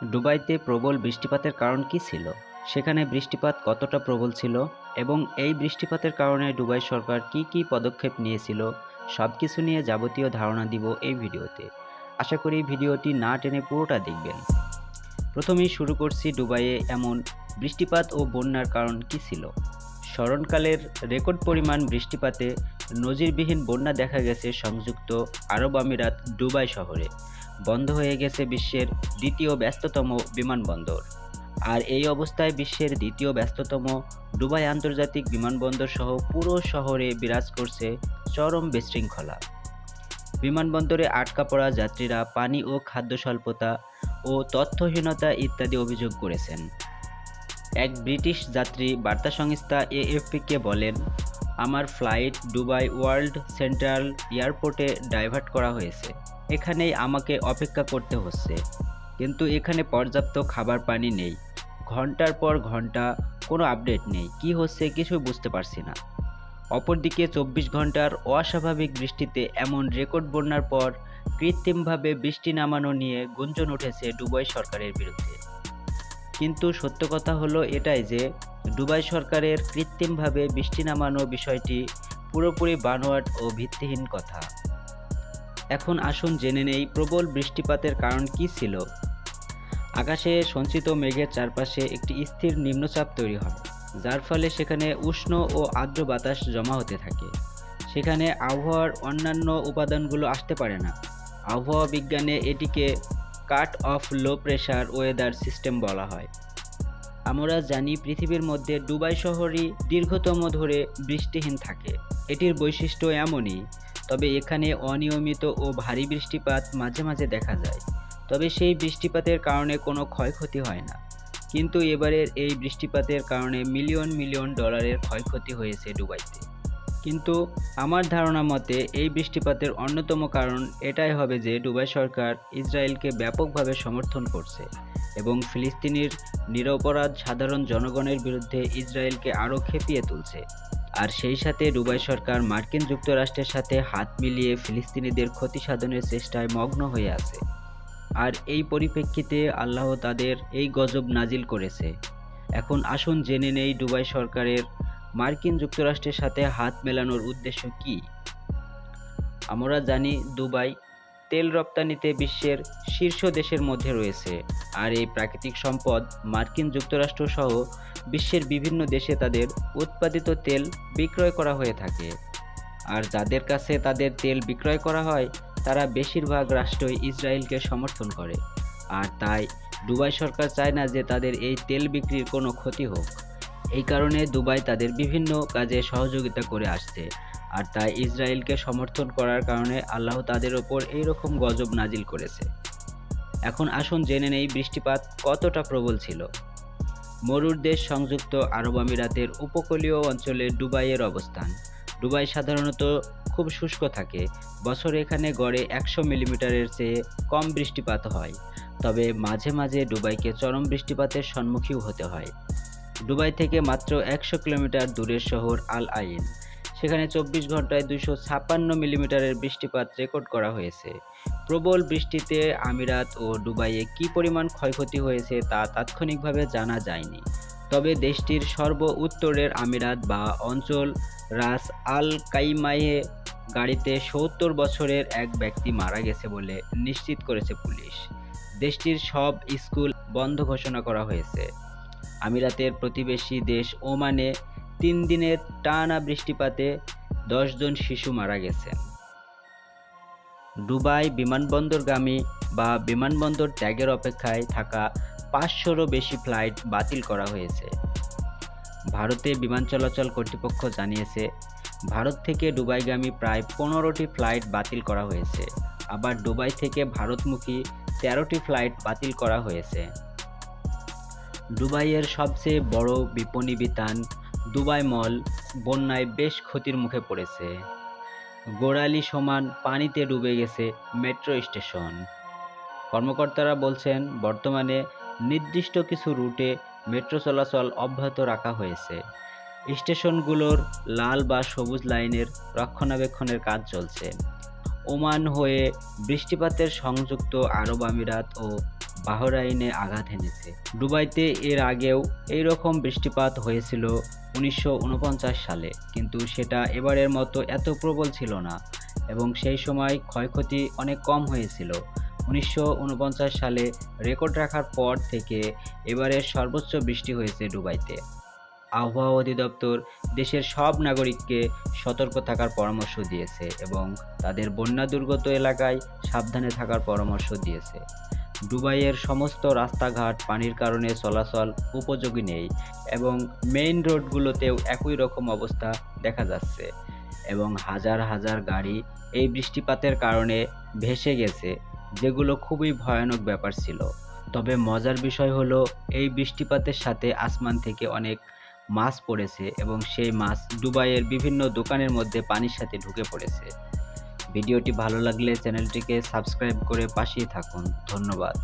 দুবাইতে প্রবল বৃষ্টিপাতের কারণ কী ছিল? সেখানে বৃষ্টিপাত কতটা প্রবল ছিল? এবং এই বৃষ্টিপাতের কারণে দুবাই সরকার কী কী পদক্ষেপ নিয়েছিল? সবকিছু নিয়ে যাবতীয় ধারণা দিব এই ভিডিওতে। আশা করি ভিডিওটি না টেনে পুরোটা দেখবেন। প্রথমেই শুরু করছি দুবাইয়ে এমন বৃষ্টিপাত ও বন্যার কারণ কী ছিল। স্মরণকালের রেকর্ড পরিমাণ বৃষ্টিপাতে নজিরবিহীন বন্যা দেখা গেছে সংযুক্ত আরব আমিরাত দুবাই শহরে। বন্ধ হয়ে গেছে বিশ্বের দ্বিতীয় ব্যস্ততম বিমানবন্দর। আর এই অবস্থায় বিশ্বের দ্বিতীয় ব্যস্ততম দুবাই আন্তর্জাতিক বিমানবন্দর সহ পুরো শহরে বিরাজ করছে চরম বিশৃঙ্খলা। বিমানবন্দরে আটকা পড়া যাত্রীরা পানি ও খাদ্য স্বল্পতা ও তথ্যহীনতা ইত্যাদি অভিযোগ করেছেন। এক ব্রিটিশ যাত্রী বার্তা সংস্থা এএফপিকে বলেন, আমার ফ্লাইট দুবাই ওয়ার্ল্ড সেন্ট্রাল এয়ারপোর্টে ডাইভার্ট করা হয়েছে। এখানেই আমাকে অপেক্ষা করতে হচ্ছে। কিন্তু এখানে পর্যাপ্ত খাবার পানি নেই। ঘন্টার পর ঘন্টা কোনো আপডেট নেই। কি হচ্ছে কিছু বুঝতে পারছি না। অপরদিকে ২৪ ঘন্টার অস্বাভাবিক বৃষ্টিতে এমন রেকর্ড বন্যার পর কৃত্রিমভাবে বৃষ্টি নামানো নিয়ে গুঞ্জন উঠেছে দুবাই সরকারের বিরুদ্ধে। কিন্তু সত্য কথা হলো এটাই যে দুবাই সরকারের কৃত্রিমভাবে বৃষ্টি নামানো বিষয়টি পুরোপুরি বানোয়াট ও ভিত্তিহীন কথা। এখন আসুন জেনে নেই প্রবল বৃষ্টিপাতের কারণ কী ছিল। আকাশে সঞ্চিত মেঘের চারপাশে একটি স্থির নিম্নচাপ তৈরি হয়, যার ফলে সেখানে উষ্ণ ও আর্দ্র বাতাস জমা হতে থাকে। সেখানে আবহাওয়ার অন্যান্য উপাদানগুলো আসতে পারে না। আবহাওয়া বিজ্ঞানে এটিকে cut off low pressure weather system বলা হয়। আমরা জানি পৃথিবীর মধ্যে দুবাই শহরই দীর্ঘতম ধরে বৃষ্টিহীন থাকে। এটির বৈশিষ্ট্য এমনই, তবে এখানে অনিয়মিত ও ভারী বৃষ্টিপাত মাঝে মাঝে দেখা যায়। তবে সেই বৃষ্টিপাতের কারণে কোনো ক্ষয়ক্ষতি হয় না। কিন্তু এবারের এই বৃষ্টিপাতের কারণে মিলিয়ন মিলিয়ন ডলারের ক্ষয়ক্ষতি হয়েছে দুবাইতে। কিন্তু আমার ধারণা মতে এই বৃষ্টিপাতের অন্যতম কারণ এটাই হবে যে দুবাই সরকার ইসরায়েলকে ব্যাপকভাবে সমর্থন করছে এবং ফিলিস্তিনির নিরপরাধ সাধারণ জনগণের বিরুদ্ধে ইসরায়েলকে আরও খেপিয়ে তুলছে। আর সেই সাথে দুবাই সরকার মার্কিন যুক্তরাষ্ট্রের সাথে হাত মিলিয়ে ফিলিস্তিনিদের ক্ষতি সাধনের চেষ্টায় মগ্ন হয়ে আছে। আর এই পরিপ্রেক্ষিতে আল্লাহ তাদের এই গজব নাজিল করেছে। এখন আসুন জেনে নেই দুবাই সরকারের মার্কিন যুক্তরাষ্ট্রের সাথে হাত মেলানোর উদ্দেশ্য কী। আমরা জানি দুবাই তেল রপ্তানিতে বিশ্বের শীর্ষ দেশের মধ্যে রয়েছে। আর এই প্রাকৃতিক সম্পদ মার্কিন যুক্তরাষ্ট্র সহ বিশ্বের বিভিন্ন দেশে তাদের উৎপাদিত তেল বিক্রয় করা হয়ে থাকে। আর যাদের কাছে তাদের তেল বিক্রয় করা হয় তারা বেশিরভাগ রাষ্ট্রই ইসরায়েলকে সমর্থন করে। আর তাই দুবাই সরকার চায় না যে তাদের এই তেল বিক্রির কোনো ক্ষতি হোক। এই কারণে দুবাই তাদের বিভিন্ন কাজে সহযোগিতা করে আসছে। আর তাই ইসরায়েলকে সমর্থন করার কারণে আল্লাহ তাদের ওপর এইরকম গজব নাজিল করেছে। এখন আসুন জেনে নেই বৃষ্টিপাত কতটা প্রবল ছিল। মরুর দেশ সংযুক্ত আরব আমিরাতের উপকূলীয় অঞ্চলে দুবাইয়ের অবস্থান। দুবাই সাধারণত খুব শুষ্ক থাকে। বছরে এখানে গড়ে ১০০ মিলিমিটারের চেয়ে কম বৃষ্টিপাত হয়। তবে মাঝে মাঝে দুবাইকে চরম বৃষ্টিপাতের সম্মুখীন হতে হয়। দুবাই থেকে মাত্র ১০০ কিলোমিটার দূরের শহর আল আইন, সেখানে ২৪ ঘন্টায় ২৫৬ মিলিমিটারের বৃষ্টিপাত রেকর্ড করা হয়েছে। প্রবল বৃষ্টিতে আমিরাত ও দুবাইয়ে কী পরিমাণ ক্ষয়ক্ষতি হয়েছে তা তাৎক্ষণিকভাবে জানা যায়নি। তবে দেশটির সর্ব উত্তরের আমিরাত বা অঞ্চল রাস আল কাইমায়ে গাড়িতে ৭০ বছরের এক ব্যক্তি মারা গেছে বলে নিশ্চিত করেছে পুলিশ। দেশটির সব স্কুল বন্ধ ঘোষণা করা হয়েছে। আমিরাতের প্রতিবেশী দেশ ওমানে ৩ দিনের টানা বৃষ্টিপাতে ১০ জন শিশু মারা গেছেন। দুবাই বিমানবন্দরগামী বা বিমানবন্দর ত্যাগের অপেক্ষায় থাকা ৫০০রও বেশি ফ্লাইট বাতিল করা হয়েছে। ভারতে বিমান চলাচল কর্তৃপক্ষ জানিয়েছে, ভারত থেকে দুবাইগামী প্রায় ১৫টি ফ্লাইট বাতিল করা হয়েছে। আবার দুবাই থেকে ভারতমুখী ১৩টি ফ্লাইট বাতিল করা হয়েছে। দুবাইয়ের সবচেয়ে বড় বিপণী বিতান দুবাই মল বন্যায় বেশ ক্ষতির মুখে পড়েছে। গোড়ালি সমান পানিতে ডুবে গেছে মেট্রো স্টেশন। কর্মকর্তারা বলছেন, বর্তমানে নির্দিষ্ট কিছু রুটে মেট্রো চলাচল অব্যাহত রাখা হয়েছে। স্টেশনগুলোর লাল বা সবুজ লাইনের রক্ষণাবেক্ষণের কাজ চলছে। ওমান হয়ে বৃষ্টিপাতের সংযুক্ত আরব আমিরাত ও বাহরাইনে আঘাত এনেছে। দুবাইতে এর আগেও এই রকম বৃষ্টিপাত হয়েছিল 1949 সালে, কিন্তু সেটা এবারের মতো এত প্রবল ছিল না এবং সেই সময় ক্ষয়ক্ষতি অনেক কম হয়েছিল। 1949 সালে রেকর্ড রাখার পর থেকে এবারের সর্বোচ্চ বৃষ্টি হয়েছে দুবাইতে। আবহাওয়া অধিদপ্তর দেশের সব নাগরিককে সতর্ক থাকার পরামর্শ দিয়েছে এবং তাদের বন্যা দুর্গত এলাকায় সাবধানে থাকার পরামর্শ দিয়েছে। দুবাইয়ের সমস্ত রাস্তাঘাট পানির কারণে চলাচল উপযোগী নেই এবং মেইন রোডগুলোতেও একই রকম অবস্থা দেখা যাচ্ছে এবং হাজার হাজার গাড়ি এই বৃষ্টিপাতের কারণে ভেসে গেছে, যেগুলো খুবই ভয়ানক ব্যাপার ছিল। তবে মজার বিষয় হলো, এই বৃষ্টিপাতের সাথে আসমান থেকে অনেক মাছ পড়েছে এবং সেই মাছ দুবাইয়ের বিভিন্ন দোকানের মধ্যে পানির সাথে ঢুকে পড়েছে। ভিডিওটি ভালো লাগলে চ্যানেলটিকে সাবস্ক্রাইব করে পাশেই থাকুন। ধন্যবাদ।